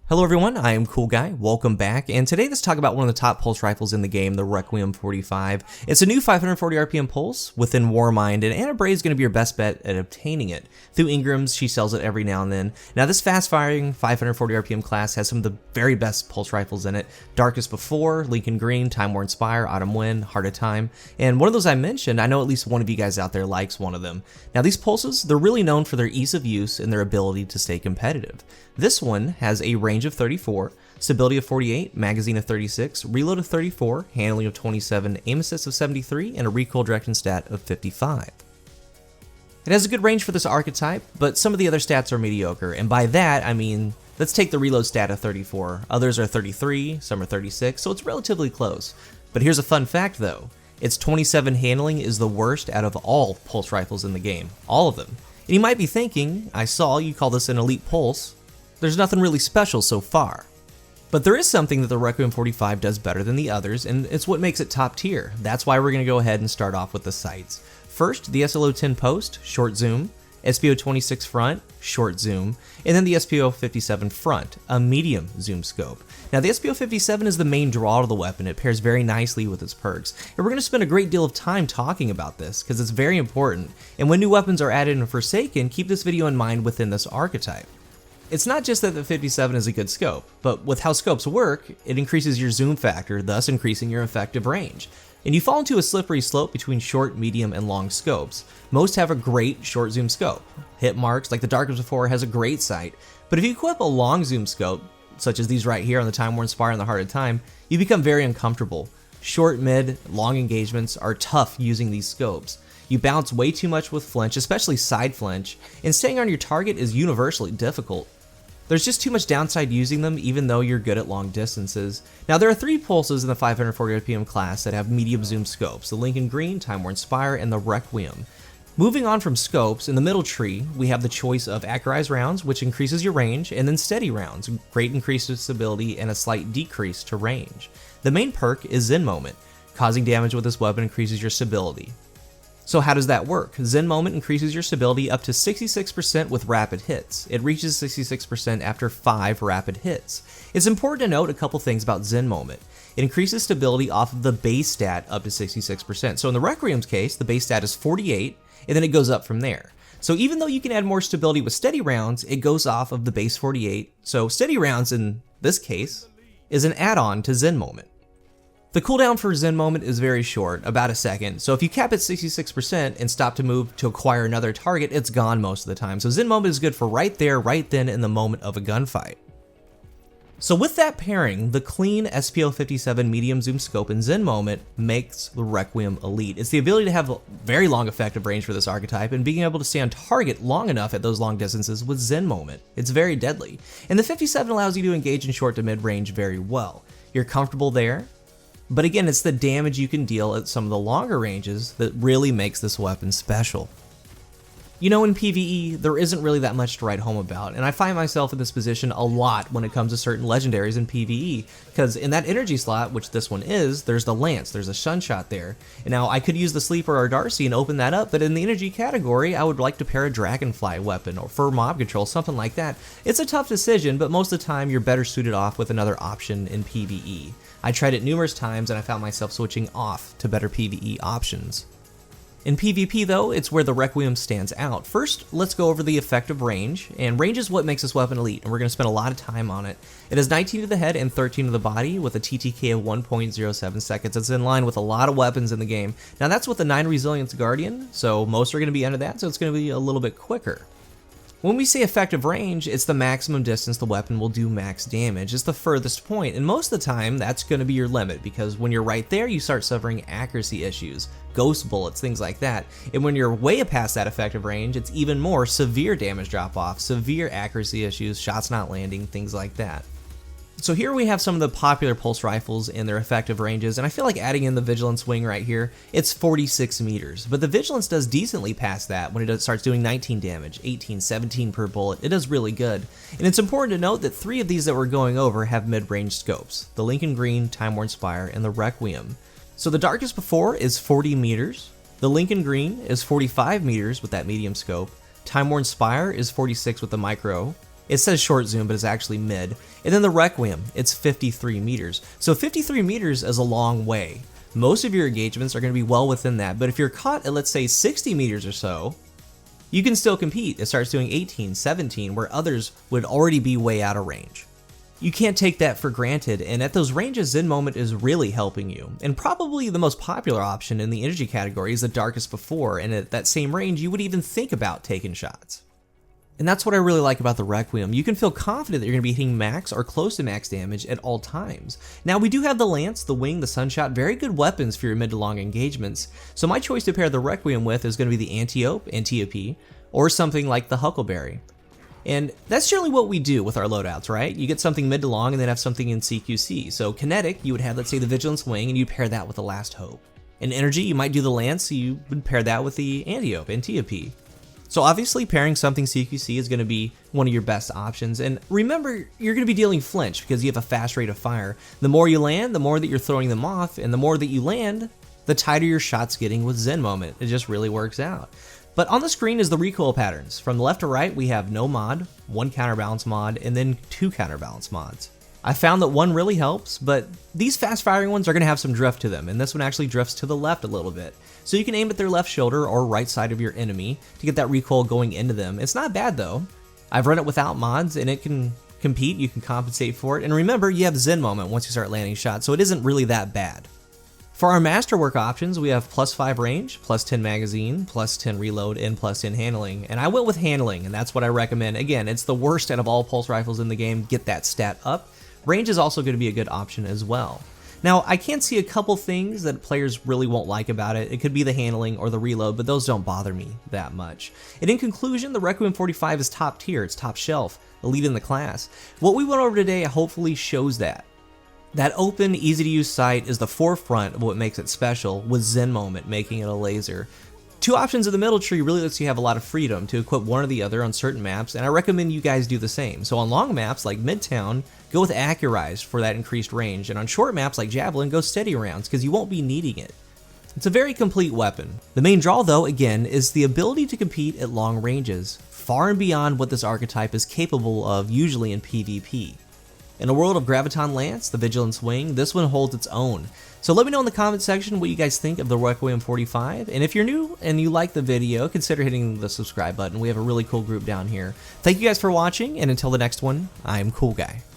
Hello everyone, I am CoolGuy, welcome back, and today let's talk about one of the top pulse rifles in the game, the Requiem-45. It's a new 540 RPM pulse within Warmind, and Anna Bray is going to be your best bet at obtaining it. Through Ingram's, she sells it every now and then. Now this fast-firing 540 RPM class has some of the very best pulse rifles in it. Darkest Before, Lincoln Green, Time Worn Spire, Autumn Wind, Heart of Time, and one of those I mentioned, I know at least one of you guys out there likes one of them. Now these pulses, they're really known for their ease of use and their ability to stay competitive. This one has a range of 34, stability of 48, magazine of 36, reload of 34, handling of 27, aim assist of 73, and a recoil direction stat of 55. It has a good range for this archetype, but some of the other stats are mediocre, and by that I mean, let's take the reload stat of 34, others are 33, some are 36, so it's relatively close. But here's a fun fact though, its 27 handling is the worst out of all pulse rifles in the game, all of them. And you might be thinking, I saw you call this an elite pulse, there's nothing really special so far. But there is something that the Requiem-45 does better than the others, and it's what makes it top tier. That's why we're going to go ahead and start off with the sights. First, the SLO-10 post, short zoom, SPO-26 front, short zoom, and then the SPO-57 front, a medium zoom scope. Now the SPO-57 is the main draw to the weapon, it pairs very nicely with its perks, and we're going to spend a great deal of time talking about this, because it's very important, and when new weapons are added in Forsaken, keep this video in mind within this archetype. It's not just that the 57 is a good scope, but with how scopes work, it increases your zoom factor, thus increasing your effective range. And you fall into a slippery slope between short, medium, and long scopes. Most have a great short zoom scope. Hit marks, like the Darkest Before, has a great sight, but if you equip a long zoom scope, such as these right here on the Time Worn Spire and the Heart of Time, you become very uncomfortable. Short, mid, long engagements are tough using these scopes. You bounce way too much with flinch, especially side flinch, and staying on your target is universally difficult. There's just too much downside using them even though you're good at long distances. Now there are 3 pulses in the 540 RPM class that have medium zoom scopes, the Lincoln Green, Time Worn Spire, and the Requiem. Moving on from scopes, in the middle tree, we have the choice of accurized rounds, which increases your range, and then steady rounds, great increase to stability and a slight decrease to range. The main perk is Zen Moment. Causing damage with this weapon increases your stability. So how does that work? Zen Moment increases your stability up to 66% with rapid hits. It reaches 66% after 5 rapid hits. It's important to note a couple things about Zen Moment. It increases stability off of the base stat up to 66%. So in the Requiem's case, the base stat is 48, and then it goes up from there. So even though you can add more stability with steady rounds, it goes off of the base 48. So steady rounds in this case is an add-on to Zen Moment. The cooldown for Zen Moment is very short, about a second, so if you cap at 66% and stop to move to acquire another target, it's gone most of the time. So Zen Moment is good for right there, right then in the moment of a gunfight. So with that pairing, the clean SPO-57 medium zoom scope in Zen Moment makes the Requiem elite. It's the ability to have a very long effective range for this archetype and being able to stay on target long enough at those long distances with Zen Moment. It's very deadly. And the 57 allows you to engage in short to mid range very well. You're comfortable there. But again, it's the damage you can deal at some of the longer ranges that really makes this weapon special. You know, in PvE, there isn't really that much to write home about, and I find myself in this position a lot when it comes to certain legendaries in PvE, because in that energy slot, which this one is, there's the Lance, there's a Shunshot there. And now, I could use the Sleeper or Darcy and open that up, but in the energy category, I would like to pair a Dragonfly weapon, or for mob control, something like that. It's a tough decision, but most of the time, you're better suited off with another option in PvE. I tried it numerous times and I found myself switching off to better PvE options. In PvP though, it's where the Requiem stands out. First, let's go over the effective range, and range is what makes this weapon elite, and we're going to spend a lot of time on it. It has 19 to the head and 13 to the body with a TTK of 1.07 seconds. It's in line with a lot of weapons in the game. Now that's with the 9 Resilience Guardian, so most are going to be under that, so it's going to be a little bit quicker. When we say effective range, it's the maximum distance the weapon will do max damage. It's the furthest point, and most of the time, that's going to be your limit, because when you're right there, you start suffering accuracy issues, ghost bullets, things like that. And when you're way past that effective range, it's even more severe damage drop-off, severe accuracy issues, shots not landing, things like that. So here we have some of the popular pulse rifles and their effective ranges, and I feel like adding in the Vigilance wing right here, it's 46 meters, but the Vigilance does decently past that when it starts doing 19 damage, 18, 17 per bullet. It does really good. And it's important to note that 3 of these that we're going over have mid-range scopes, the Lincoln Green, Time Worn Spire, and the Requiem. So the Darkest Before is 40 meters, the Lincoln Green is 45 meters with that medium scope, Time Worn Spire is 46 with the micro, It says short zoom, but it's actually mid. And then the Requiem, it's 53 meters. So 53 meters is a long way. Most of your engagements are going to be well within that, but if you're caught at, let's say, 60 meters or so, you can still compete. It starts doing 18, 17, where others would already be way out of range. You can't take that for granted, and at those ranges, Zen Moment is really helping you. And probably the most popular option in the energy category is the Darkest Before, and at that same range, you would even think about taking shots. And that's what I really like about the Requiem. You can feel confident that you're going to be hitting max or close to max damage at all times. Now, we do have the Lance, the Wing, the Sunshot, very good weapons for your mid to long engagements. So my choice to pair the Requiem with is going to be the Antiope, or something like the Huckleberry. And that's generally what we do with our loadouts, right? You get something mid to long and then have something in CQC. So kinetic, you would have, let's say, the Vigilance Wing, and you'd pair that with the Last Hope. In energy, you might do the Lance, so you would pair that with the Antiope. So obviously pairing something CQC is going to be one of your best options. And remember, you're going to be dealing flinch because you have a fast rate of fire. The more you land, the more that you're throwing them off, and the more that you land, the tighter your shot's getting with Zen Moment. It just really works out. But on the screen is the recoil patterns. From the left to right, we have no mod, 1 counterbalance mod, and then 2 counterbalance mods. I found that one really helps, but these fast firing ones are going to have some drift to them, and this one actually drifts to the left a little bit. So you can aim at their left shoulder or right side of your enemy to get that recoil going into them. It's not bad though. I've run it without mods, and it can compete, you can compensate for it. And remember, you have Zen Moment once you start landing shots, so it isn't really that bad. For our masterwork options, we have +5 range, +10 magazine, +10 reload, and +10 handling. And I went with handling, and that's what I recommend. Again, it's the worst out of all pulse rifles in the game. Get that stat up. Range is also going to be a good option as well. Now, I can see a couple things that players really won't like about it. It could be the handling or the reload, but those don't bother me that much. And in conclusion, the Requiem-45 is top tier, it's top shelf, elite in the class. What we went over today hopefully shows that. That open, easy-to-use sight is the forefront of what makes it special, with Zen Moment making it a laser. 2 options in the middle tree really lets you have a lot of freedom to equip one or the other on certain maps, and I recommend you guys do the same. So on long maps like Midtown, go with Accurized for that increased range, and on short maps like Javelin, go steady rounds because you won't be needing it. It's a very complete weapon. The main draw though, again, is the ability to compete at long ranges, far and beyond what this archetype is capable of usually in PvP. In a world of Graviton Lance, the Vigilance Wing, this one holds its own. So let me know in the comment section what you guys think of the Requiem-45, and if you're new and you like the video, consider hitting the subscribe button. We have a really cool group down here. Thank you guys for watching, and until the next one, I'm CoolGuy.